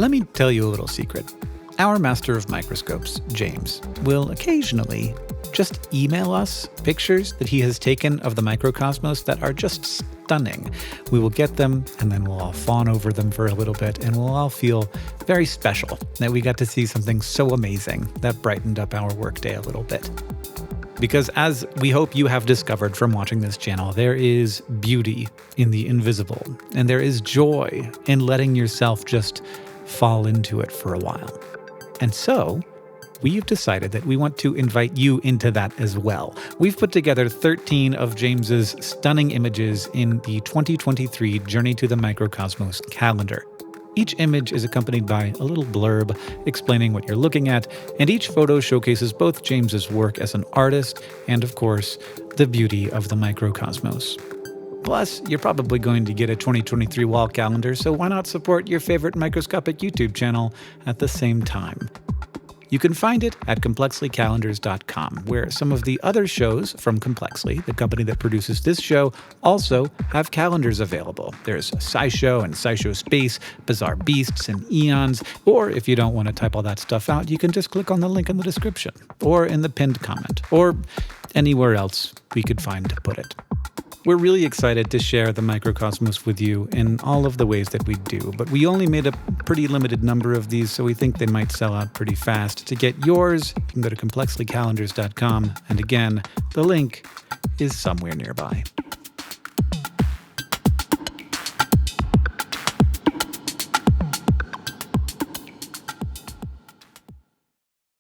Let me tell you a little secret. Our master of microscopes, James, will occasionally just email us pictures that he has taken of the microcosmos that are just stunning. We will get them, and then we'll all fawn over them for a little bit, and we'll all feel very special that we got to see something so amazing that brightened up our workday a little bit. Because as we hope you have discovered from watching this channel, there is beauty in the invisible, and there is joy in letting yourself just fall into it for a while. And so, we've decided that we want to invite you into that as well. We've put together 13 of James's stunning images in the 2023 Journey to the Microcosmos calendar. Each image is accompanied by a little blurb explaining what you're looking at, and each photo showcases both James's work as an artist and, of course, the beauty of the microcosmos. Plus, you're probably going to get a 2023 wall calendar, so why not support your favorite microscopic YouTube channel at the same time? You can find it at complexlycalendars.com, where some of the other shows from Complexly, the company that produces this show, also have calendars available. There's SciShow and SciShow Space, Bizarre Beasts and Eons, or if you don't want to type all that stuff out, you can just click on the link in the description, or in the pinned comment, or anywhere else we could find to put it. We're really excited to share the microcosmos with you in all of the ways that we do, but we only made a pretty limited number of these, so we think they might sell out pretty fast. To get yours, you can go to complexlycalendars.com, and again, the link is somewhere nearby.